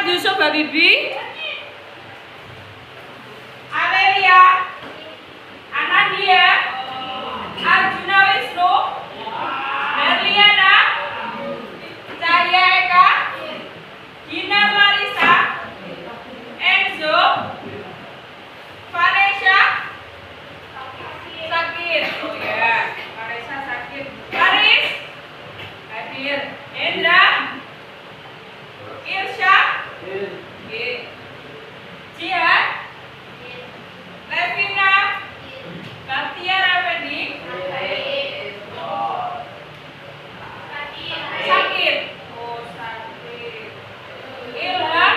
Yusuf Habibi, Amelia, Anandia, Arjuna Wisnu, Merliana, Cahya Eka, Gina Marisa, Enzo, Vanessa, Sakir, oh ya, Vanessa Sakir, Paris, hadir, Hendra, Irsya, Jihan, Levina, Katia Ravendi, Sakir, oh Sakir, Ilham,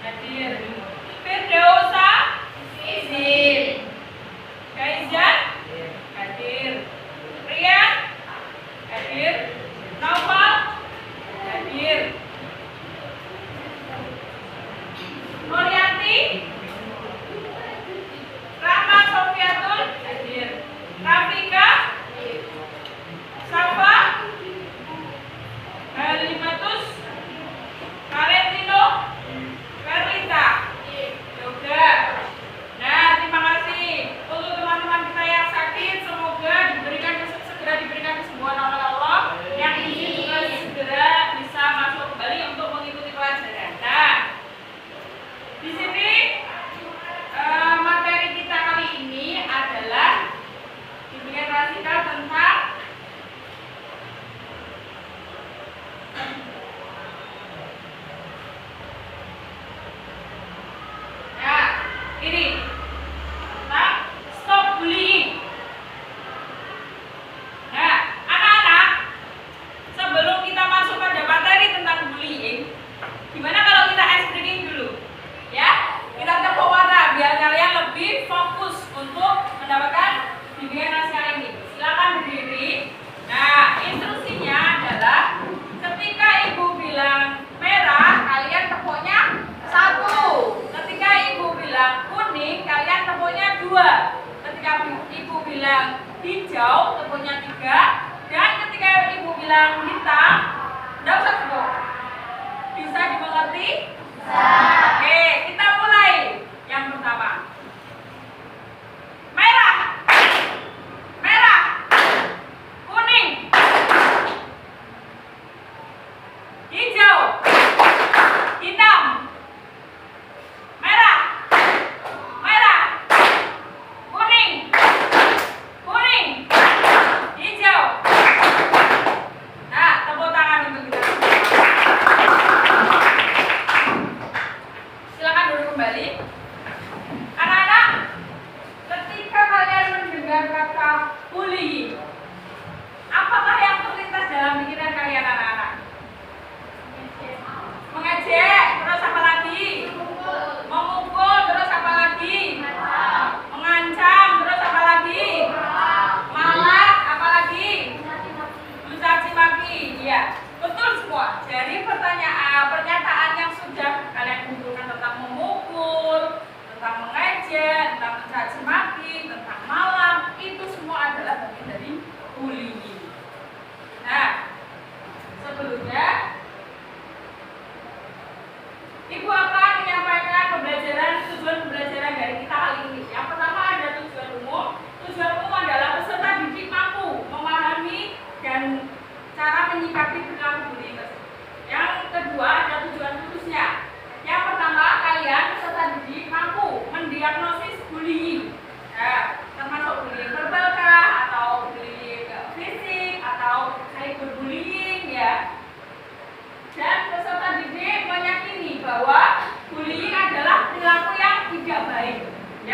hadir, Firdausa, izin, Kaizan, hadir, Rian, hadir, Naufal, hadir, Nuryanti, Rahma Sofiatul, hadir, Rafika, Safa, Halimatus, Valentino, Verlita, Yoga. Nah, terima kasih untuk teman-teman kita yang sakit, semoga segera diberikan kesembuhan oleh Allah. Yang izin juga segera bisa masuk kembali untuk mengikuti pelajaran. Nah, di sini materi kita kali ini adalah bimbingan rasikal tentang ini tentang stop bullying. Nah, anak-anak, sebelum kita masuk pada materi tentang bullying, gimana kalau kita ice breaking dulu? Ya, kita tepuk warna biar kalian lebih fokus untuk mendapatkan bimbingan rasikal ini. Silakan berdiri. Nah, instruksinya adalah ketika ibu bilang merah, kalian tepuknya 1. Ketika ibu bilang kuning, kalian tepuknya 2. Ketika ibu bilang hijau, tepuknya 3. Dan ketika ibu bilang hitam, tidak usah tepuk. Bisa dimengerti? Oke, kita mulai. Yang pertama, merah, merah, kuning, hijau, hitam, merah, merah, kuning, kuning, hijau. Nah, tepuk tangan untuk kita. Silakan duduk kembali. Anak-anak, ketika kalian mendengar kata bullying, apakah yang terlintas dalam pikiran kalian, anak-anak? Mengejek, terus apa lagi? Memukul, terus apa lagi? Mengancam, terus apa lagi? Malah, apa lagi? Mencaci maki. Iya, betul semua. Jadi pernyataan yang sudah kalian kumpulkan tentang memukul, tentang mengejek, tentang mencaci maki, tentang malam, itu semua adalah bagian dari bullying. Nah, sebelumnya Ibu akan menyampaikan tujuan pembelajaran dari kita kali ini. Yang pertama ada tujuan umum. Tujuan umum adalah peserta didik mampu memahami dan cara menyikapi perilaku bullying tersebut. Yang kedua ada tujuan khususnya. Yang pertama, kalian peserta didik mampu mendiagnosis bullying. Nah, termasuk bullying verbal kah, atau bullying fisik, atau cyberbullying ya. Dan peserta didik meyakini bahwa bullying adalah perilaku yang tidak baik. Ya.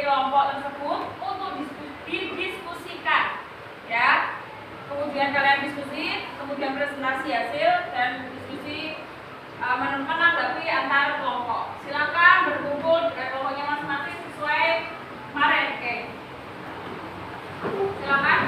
kelompok tersebut untuk didiskusikan, ya. Kemudian kalian diskusi, kemudian presentasi hasil dan diskusi menanggapi antar kelompok. Silakan berkumpul dengan kelompoknya masing-masing sesuai kemarin, oke? Silakan.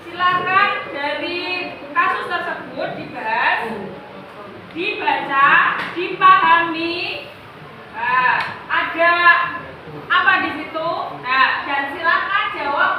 Silakan dari kasus tersebut dibahas, dibaca, dipahami, ada apa di situ, dan silakan jawab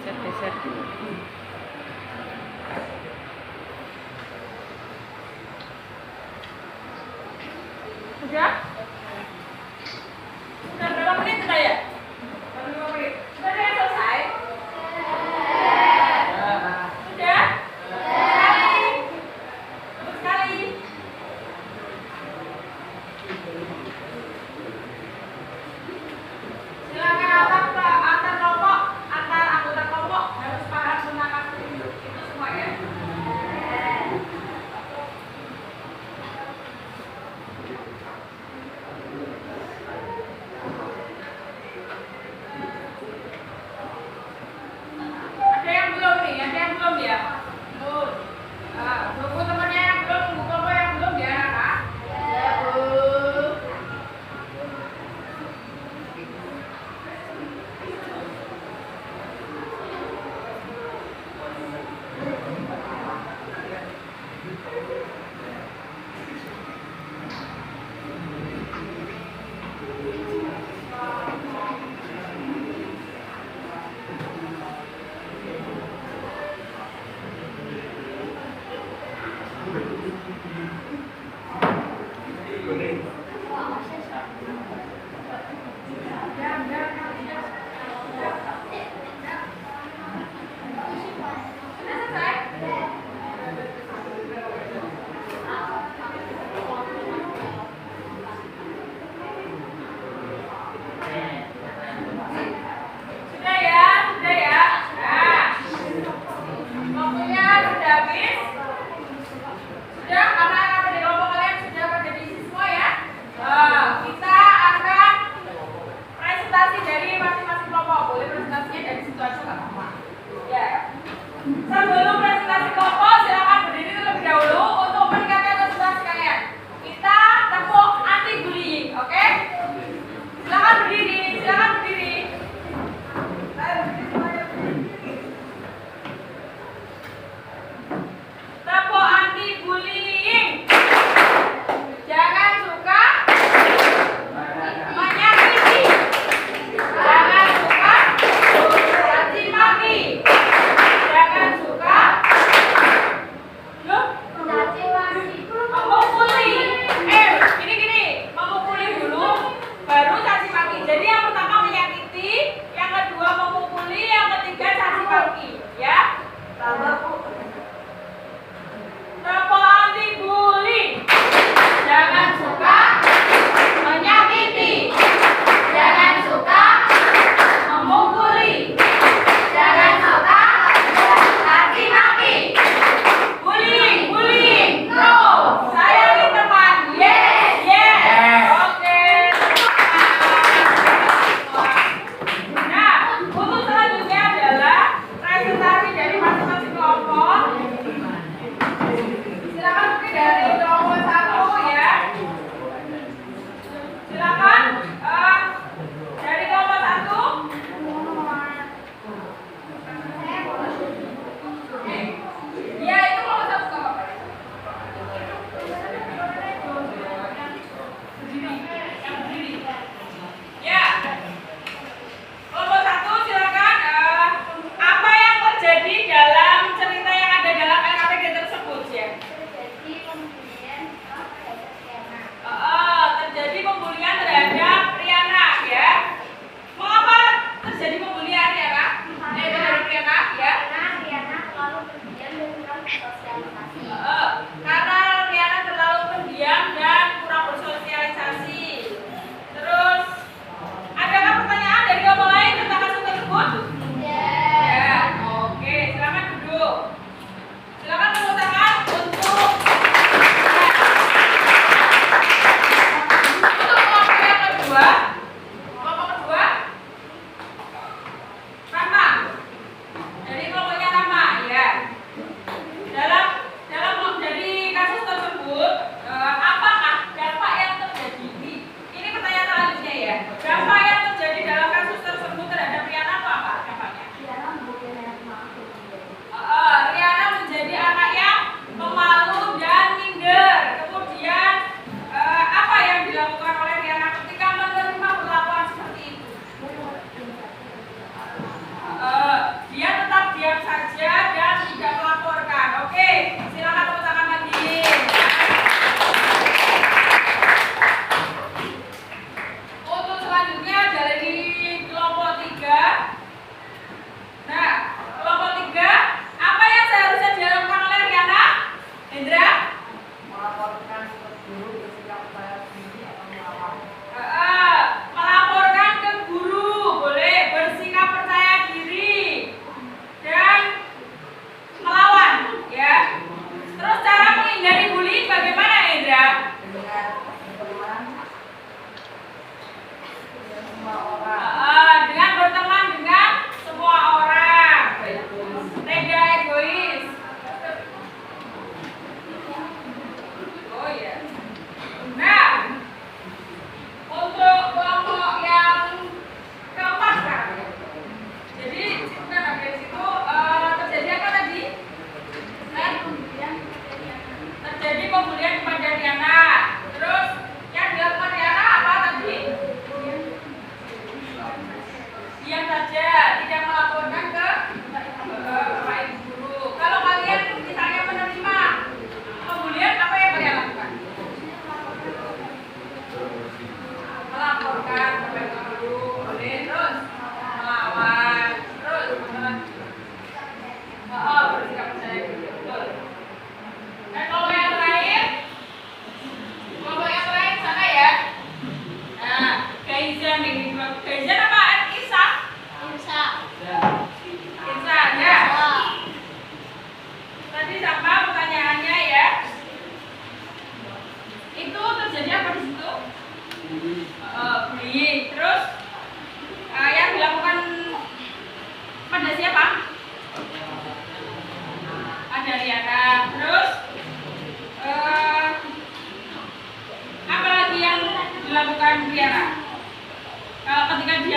geser-geser dulu. Udah? Udah berapa menit sudah ya? Baru 5 menit. Sudah ada yang selesai? Sudah? Sekali. Terus sekali. Silakan antar kelompok, antar anggota kelompok harus paham tentang itu semua ya. Ada yang belum nih? Ada yang belum ya? Belum. Tunggu temannya yang belum, tunggu kelompok yang belum ya, Kak. Ya, Bu. Sudah ya, sudah ya. Nah, waktunya sudah habis. Sudah, karena ada di kelompok kalian sudah pada diisi semua ya. Kita akan presentasi dari masing-masing kelompok. Boleh presentasinya dari situ aja nggak apa-apa. Ya. Sebelum presentasi kelompok, silakan berdiri terlebih dahulu untuk meningkatkan konsentrasi kalian. Kita tepuk anti bullying, oke? Silakan berdiri, silakan berdiri. Tepuk anti bullying. Jangan suka menyakiti. Jangan suka caci maki. Jangan suka memukuli. Gini, memukuli dulu, baru caci maki. Jadi yang pertama menyakiti, yang kedua memukuli, yang ketiga caci maki. Ya. Tepuk anti bullying. Jangan suka menyakiti. Jangan suka memukuli. Jangan suka caci maki. Bullying, no. Sayangi teman, yes. Oke. Nah, untuk selanjutnya adalah presentasi dari masing-masing kelompok. Silakan mungkin dari kelompok 1 ya. Silakan dari kelompok 1. Ya, itu kelompok 1 nggak apa-apa. Berdiri, yang berdiri. Ya. Kelompok 1 silakan. Apa yang terjadi dalam cerita yang ada dalam LKPD tersebut ya? Terjadi pembulian terhadap Riana ya. Mengapa terjadi pembulian ya Kak? Terhadap Riana ya? Karena Riana terlalu pendiam dan kurang bersosialisasi. Terus, adakah pertanyaan dari kelompok lain tentang kasus tersebut? Ya, oke, silakan duduk. Silakan tepuk tangan untuk kelompok yang kedua. Kelompok kedua, Rahma. Dari kelompoknya Rahma ya. Dalam dari kasus tersebut, apakah dampak yang terjadi ini pertanyaan selanjutnya ya. Dampak yang terjadi dalam kasus tersebut terhadap Riana apa dampaknya? Riana menjadi anak yang pemalu dan minder. Kemudian apa yang dilakukan oleh Riana ketika menerima perlakuan seperti itu? Dia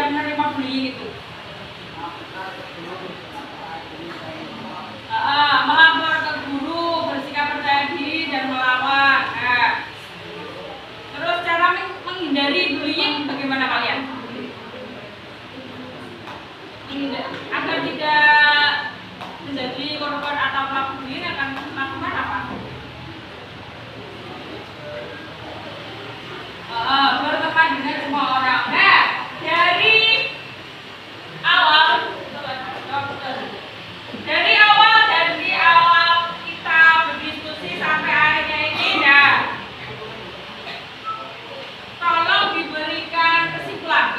yang menerima bullying itu? Melapor ke guru, bersikap percaya diri dan melawan. Nah, terus cara menghindari bullying bagaimana kalian? Agar tidak menjadi korban atau pelaku bullying akan melakukan apa? Berteman dengan semua orang. Nah, dari awal kita berdiskusi sampai akhirnya ini, nah, tolong diberikan kesimpulan.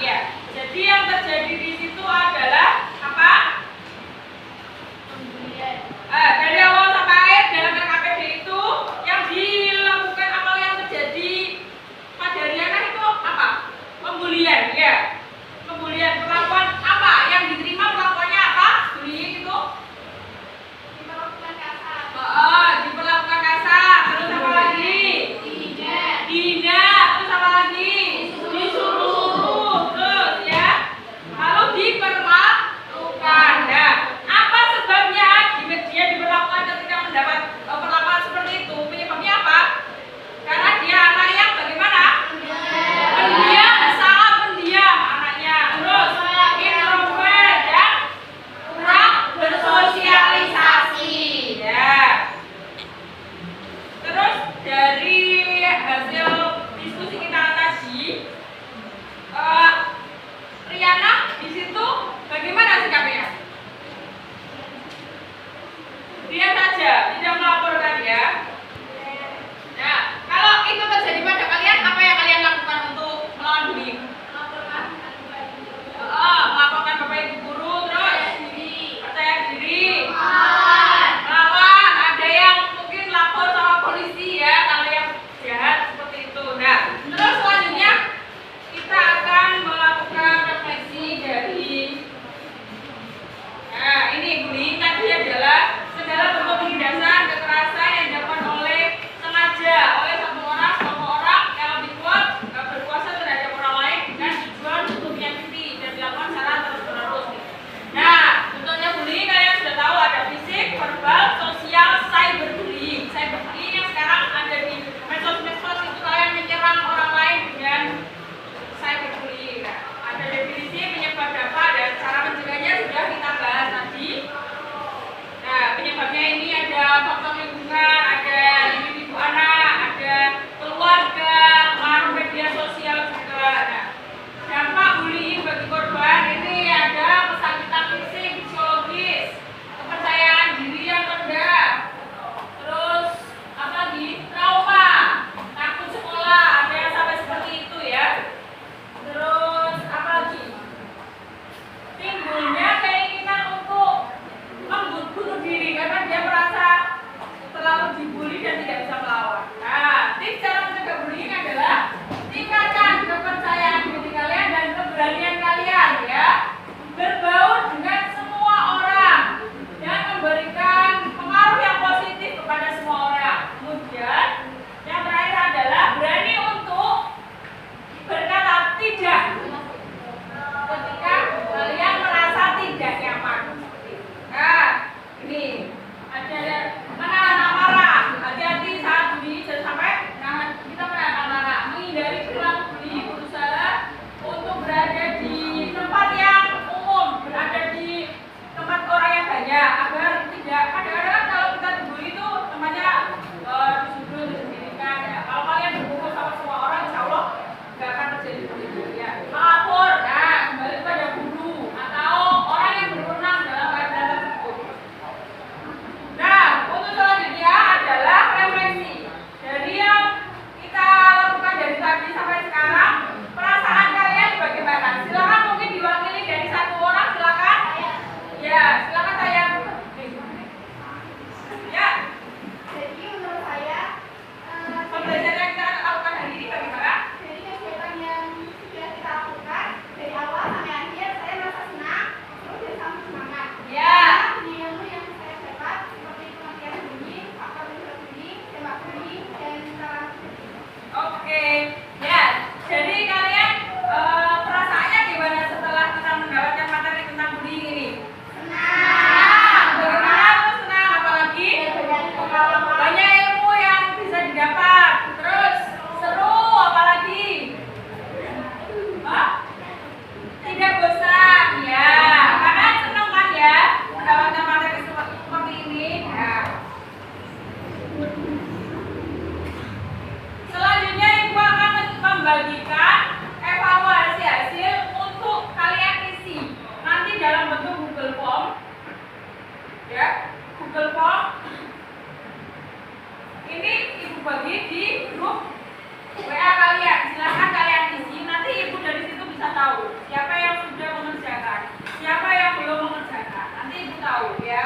Siapa yang sudah mengerjakan? Siapa yang belum mengerjakan? Nanti ibu tahu ya.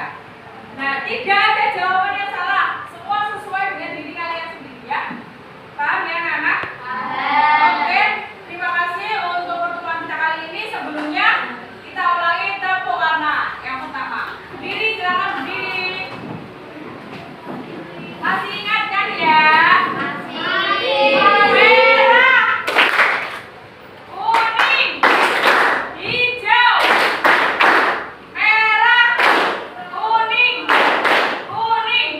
Nah, tidak ada jawaban yang salah. Semua sesuai dengan diri kalian sendiri ya. Paham ya anak-anak? Oke, terima kasih untuk pertemuan kita kali ini. Sebelumnya kita ulangi tempo warna. Yang pertama, berdiri, silakan berdiri. Masih ingat kan ya? Merah, kuning, hijau, merah, kuning, kuning,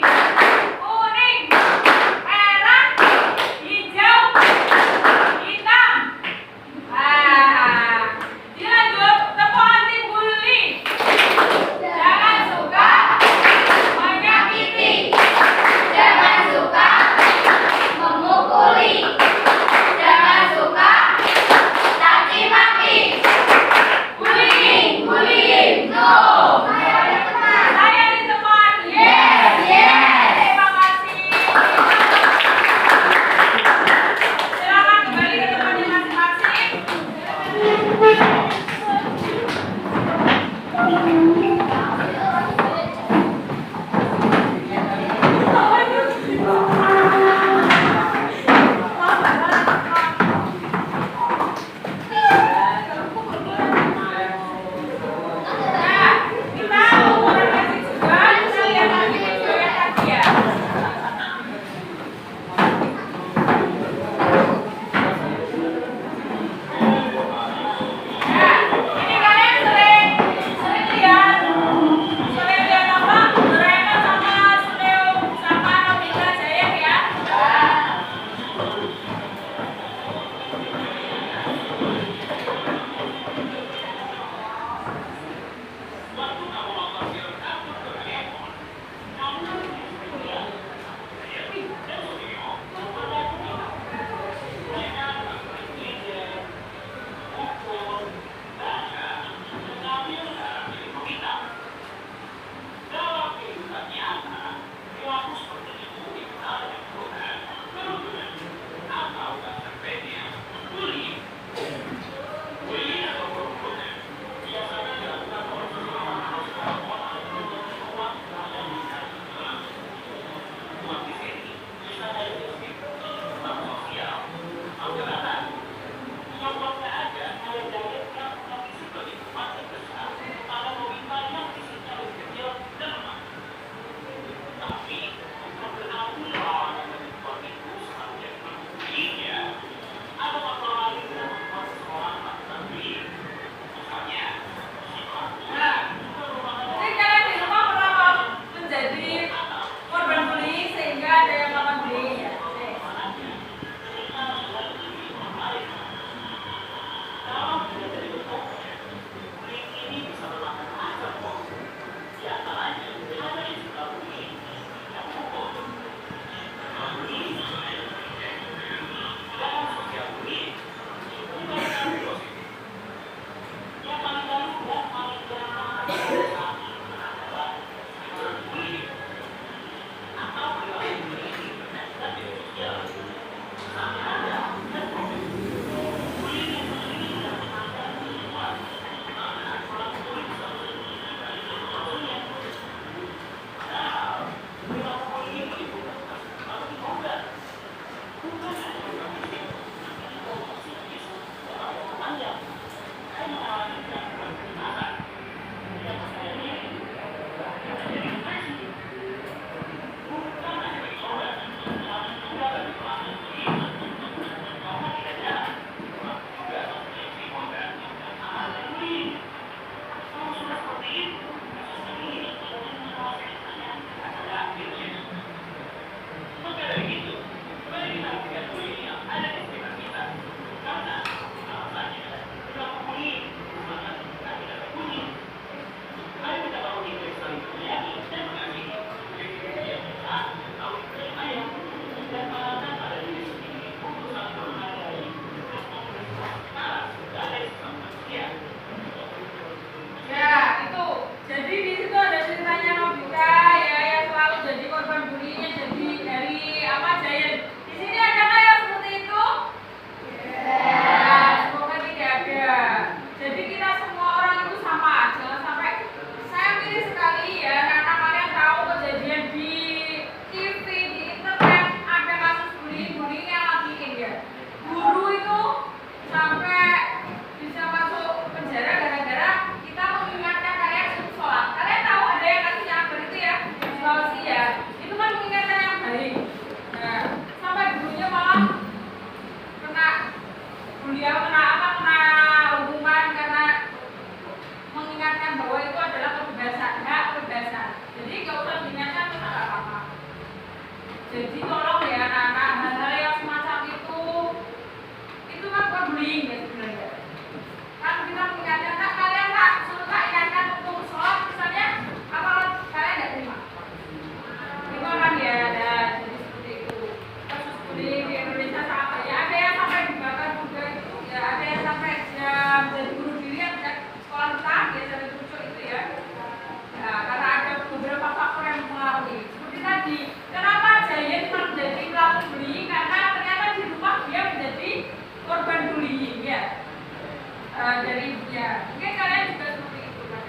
Ya, mungkin kalian juga seperti itu kan.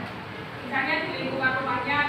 Misalnya di lingkungan rumahnya